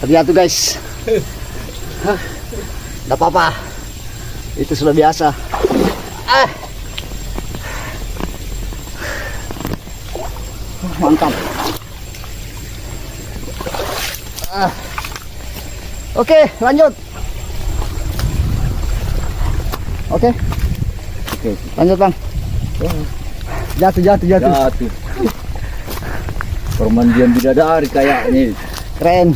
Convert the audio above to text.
Hati-hati guys. Nggak apa-apa. Itu sudah biasa. Mantap. Oke, lanjut. Oke, lanjut bang. Jatuh. Permandian bidadari kayaknya. Keren.